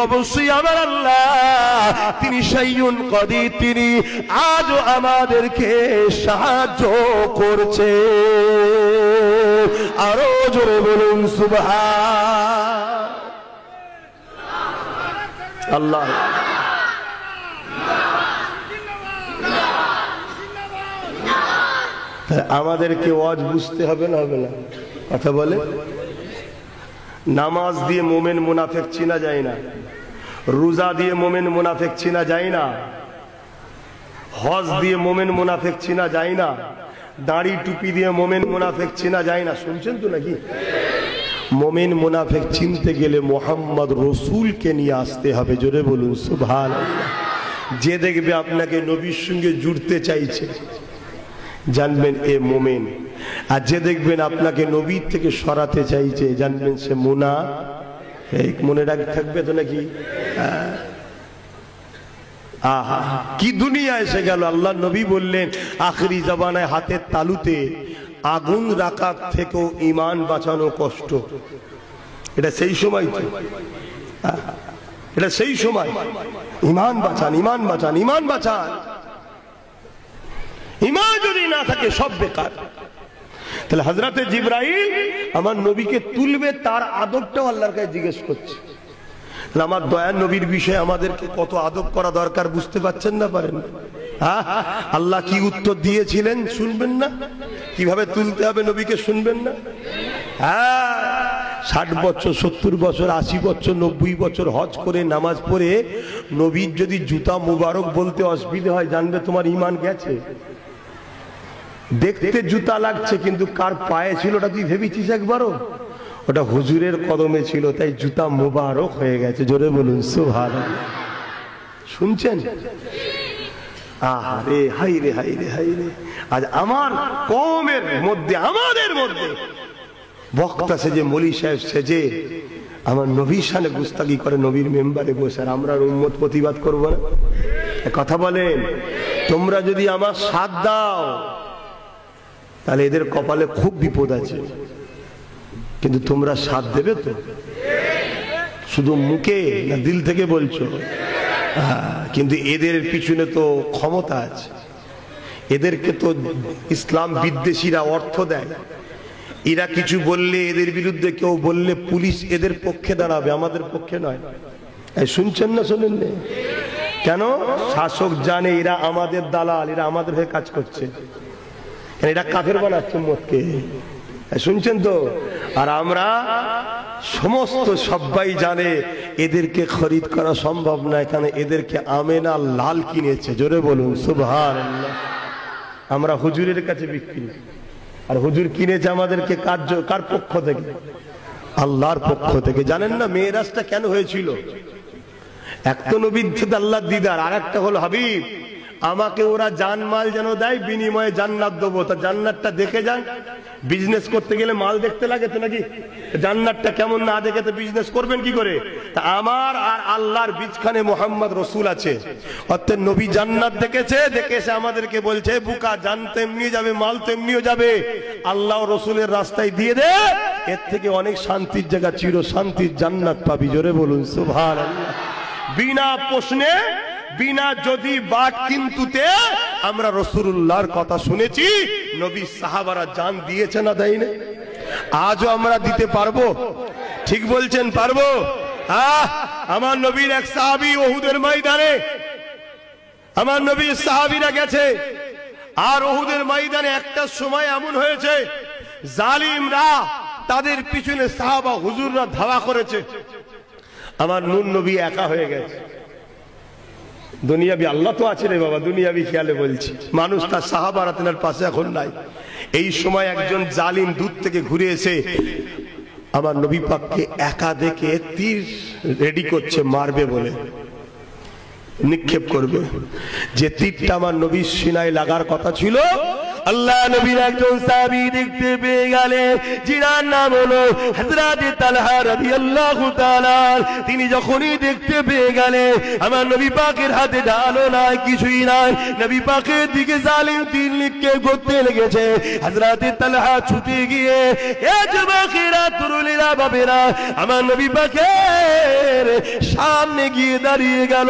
অবশ্যই আমার আল্লাহ তিনি সাইয়ুন কাদির, তিনি আজও আমাদেরকে সাহায্য করছে। আরো জোরে বলুন সুবহান আল্লাহ। আমাদেরকে ওয়াজ বুঝতে হবে না, হবে না? কথা বলে, নামাজ দিয়ে মোমেন মুনাফিক চিনা যায় না, রোজা দিয়ে মোমেন মুনাফিক চিনা যায় না, হজ দিয়ে মোমেন মুনাফিক চিনা যায় না, দাড়ি টুপি দিয়ে মোমেন মুনাফিক চিনা যায় না। শুনছেন তো নাকি? মোমেন মুনাফিক চিনতে গেলে মোহাম্মদ রসুলকে নিয়ে আসতে হবে। জোরে বলুন সুবহানাল্লাহ। যে দেখবে আপনাকে নবীর সঙ্গে জুড়তে চাইছে, জানবেন এ মোমেন। আর যে দেখবেন আপনাকে নবীর থেকে সরাতে চাইছে, জানবেন সে মুনাফিক। মনে থাকবে তো নাকি? আহা কি দুনিয়া এসে গেল। আল্লাহ নবী বললেন আখরি জামানায় হাতের তালুতে আগুন রাখার থেকেও ঈমান বাঁচানো কষ্ট। এটা সেই সময় তো, এটা সেই সময়। ঈমান বাঁচান, ঈমান বাঁচান, ঈমান বাঁচান। ঈমান যদি না থাকে সব বেকার। তাহলে হযরতে জিবরাইল আমার নবীকে তুলবে, তার আদবটাও আল্লাহর কাছে জিজ্ঞেস করছে। আমার দয়ার নবীর বিষয়ে আমাদেরকে কত আদব করা দরকার বুঝতে পারছেন না? পারেন? আল্লাহ কি উত্তর দিয়েছিলেন শুনবেন না? কিভাবে তুলতে হবে নবীকে শুনবেন না? 60 বছর, 70 বছর, 80 বছর, 90 বছর হজ করে নামাজ পড়ে নবীর যদি জুতা মুবারক বলতে অসুবিধা হয়, জানবে তোমার ঈমান গেছে। দেখতে জুতা লাগছে কিন্তু কার পায়ে ছিল ওটা তুই ভেবেছিস একবারও? ওটা হুজুরের কদমে ছিল, তাই জুতা মুবারক হয়ে গেছে। জোরে বলুন সুবহানাল্লাহ। শুনছেন? আহারে হাই রে হাই রে হাই রে। আজ আমার কওমের মধ্যে, আমাদের মধ্যে বক্তা সেজে, মলি সাহেব সেজে আমার নবীর শানে গুস্তাগি করে নবীর মেম্বারে বসে, আর আমরা উম্মত প্রতিবাদ করব না? কথা বলেন। তোমরা যদি আমার সাথ দাও তাহলে এদের কপালে খুব বিপদ আছে, কিন্তু তোমরা সাথ দেবে তো? শুধু মুখে না দিল থেকে বলছো? কিন্তু এদের পিছনে তো ক্ষমতা আছে। এদেরকে তো ইসলাম বিদ্বেষীরা অর্থ দেয়। এরা কিছু বললে, এদের বিরুদ্ধে কেউ বললে পুলিশ এদের পক্ষে দাঁড়াবে, আমাদের পক্ষে নয়। শুনছেন না? শোনেন না কেন? শাসক জানে এরা আমাদের দালাল, এরা আমাদের হয়ে কাজ করছে। এরা কাফের বানাচ্ছে উম্মতকে। শুনছেন তো? আর আমরা সমস্ত সবাই জানে এদেরকে খরিদ করা সম্ভব নয়, কারণ এদেরকে আমেনা লাল কিনেছে। জোরে বলুন সুবহানাল্লাহ। আমরা হুজুরের কাছে বিক্রি, আর হুজুর কিনেছে আমাদেরকে কার পক্ষ থেকে? আল্লাহর পক্ষ থেকে। জানেন না মেরাজটা কেন হয়েছিল? এক তো নবীর সাথে আল্লাহর দিদার, আর একটা হলো হাবিব আমাকে ওরা জানমাল যেন দেয়, বিনিময়ে জান্নাত দেবো। তা জান্নাতটা দেখে যান। বিজনেস করতে গেলে মাল দেখতে লাগে তো নাকি? জান্নাতটা কেমন না দেখে তো বিজনেস করবেন কি করে? তা আমার আর আল্লাহর বীজখানে মোহাম্মদ রসুল আছে, অর্থাৎ নবী জান্নাত দেখেছে, দেখেছে আমাদেরকে বলছে বুকা জান তেমনি যাবে, মাল তেমনিও যাবে, আল্লাহ রসুলের রাস্তায় দিয়ে দে, এর থেকে অনেক শান্তির জায়গা, চির শান্তির জান্নাত পাবি। জোরে বলুন সুবহানাল্লাহ। বিনা প্রশ্নে, বিনা যদি বাট কিন্তুতে আমরা রাসূলুল্লাহর কথা শুনেছি। নবী সাহাবারা জান দিয়েছে না দেয় না? আজও আমরা দিতে পারবো? ঠিক বলছেন পারবো? আমার নবীর এক সাহাবী উহুদের ময়দানে, আমার নবীর সাহাবীরা গেছে, আর উহুদের ময়দানে একটা সময় এমন হয়েছে জালিমরা তাদের পিছনে সাহাবা হুজুররা ধাওয়া করেছে। আমার নূর নবী একা হয়ে গেছে। দুনিয়াবি আল্লাহ তো আছে রে বাবা, দুনিয়াবি খেয়ালে বলছি, মানুষ তার সাহাবারা তেনার পাশে এখন নাই। এই সময় একজন জালিম দূর থেকে ঘুরে এসে আমার নবী পাককে একা দেখে তীর রেডি করছে, মারবে বলে, নিক্ষেপ করবে। যে তীরটা আমার নবীর সিনায় লাগার কথা ছিল, আল্লাহ নবীর একজন সাহাবী দেখতে পেয়ে গেলেন, যিনার নাম হলো হযরত তালহা রাদিয়াল্লাহু তাআলা। তিনি যখনই দেখতে পেয়ে গেলেন আমার নবী পাকের হাতে ঢালও নাই, কিছুই নাই, নবী পাকের দিকে জালিম তীর নিক্ষেপ করতে লেগেছে। হযরত তালহা ছুটে গিয়ে, এ যুবকেরা, তরুণীরা, বাবেরা, আমার নবী পাকের সামনে গিয়ে দাঁড়িয়ে গেল।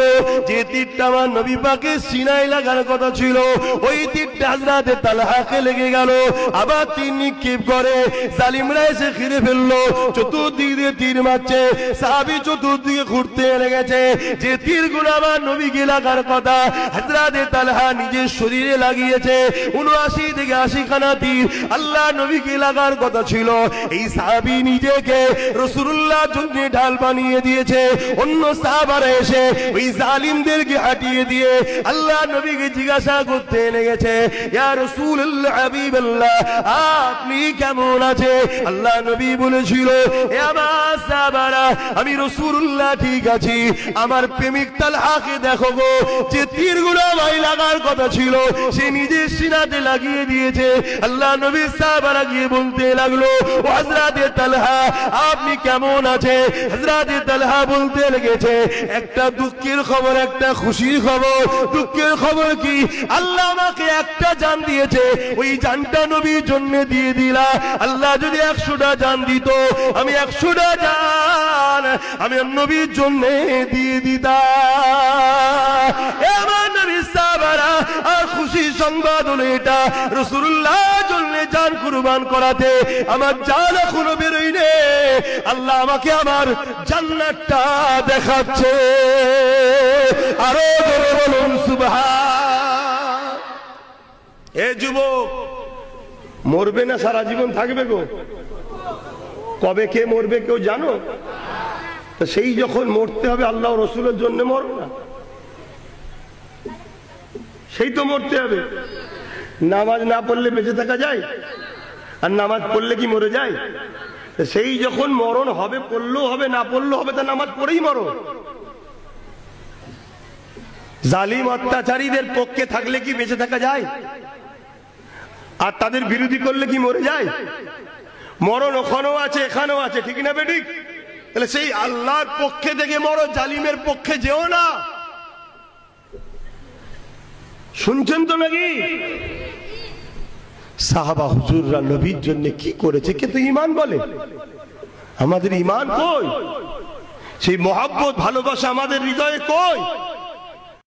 যে তীরটা আমার নবী পাকের সিনায় লাগার কথা ছিল, ওই তীরটা হযরত তালহা হাতে লেগে গেল। আবার তীর নিক্ষেপ করে, জালিমরা এসে ঘিরে ফেললো, চতুর্দিক দিয়ে তীর মারছে। সাহাবী চতুর্দিকে ঘুরতে লেগেছে। যে তীরগুলো আমার নবীকে লাগার কথা হযরত তালহা নিজের শরীরে লাগিয়েছে, ৭৯ থেকে ৮০ খানা তীর আল্লাহ নবীকে লাগার কথা ছিল। এই সাহাবী নিজেকে রাসূলুল্লাহর জন্য ঢাল বানিয়ে দিয়েছে। অন্য সাহাবারা এসে ওই জালিমদেরকে হাঁটিয়ে দিয়ে আল্লাহ নবীকে জিজ্ঞাসা করতে লেগেছে, ইয়া রাসূল রাসূলুল্লাহ হাবিবাল্লাহ আপনি কেমন আছে? আল্লাহ নবী বলেছিল, এ আমার সাহাবারা, আমি রাসূলুল্লাহ ঠিক আছি। আমার প্রেমিক তালহাকে দেখো গো, যে তীরগুলো ভাই লাগার কথা ছিল সে নিজের সিনাতে লাগিয়ে দিয়েছে। আল্লাহ নবী সাহাবারা গিয়ে বলতে লাগলো, ও হযরতে তালহা আপনি কেমন আছে? হযরতে তালহা বলতে লেগেছে, একটা দুঃখের খবর, একটা খুশির খবর। দুঃখের খবর কি? আল্লাহ আমাকে একটা জান দিয়েছে, ওই জানটা নবীর জন্য দিয়ে দিলা। আল্লাহ যদি 100টা জান দিত, আমি 100টা জান আমি নবীর জন্য দিয়ে দিতাম। আমার নবী সাহাবারা, আর খুশি সংবাদ হলো এটা, রাসূলুল্লাহ জন্য জান কুরবান করাতে আমার জান এখনো বেরোয়নি। আল্লাহ আমাকে আমার জান্নাতটা দেখাচ্ছে। আরো জোরে বলুন সুবহান। এ যুবক, মরবে না সারা জীবন থাকবে গো? কবে কে মরবে কেউ জানো? তো সেই যখন মরতে হবে আল্লাহ রসুলের জন্য মরো না, সেই তো মরতে হবে। নামাজ না পড়লে বেঁচে থাকা যায়? আর নামাজ পড়লে কি মরে যায়? সেই যখন মরণ হবে, পড়লেও হবে না পড়লেও হবে, তা নামাজ পড়েই মরো। জালিম অত্যাচারীদের পক্ষে থাকলে কি বেঁচে থাকা যায়? আর তাদের বিরোধী করলে কি মরে যায়? মরণ ওখানেও আছে, এখানেও আছে, ঠিক না বেঠিক? তাহলে সেই আল্লাহর পক্ষে থেকে মরো, জালিমের পক্ষে যেও না। শুনছেন তো নাকি? সাহাবা হুজুররা নবীর জন্য কি করেছে, কিন্তু ঈমান বলে। আমাদের ঈমান কই? সেই মহব্বত ভালোবাসা আমাদের হৃদয়ে কই?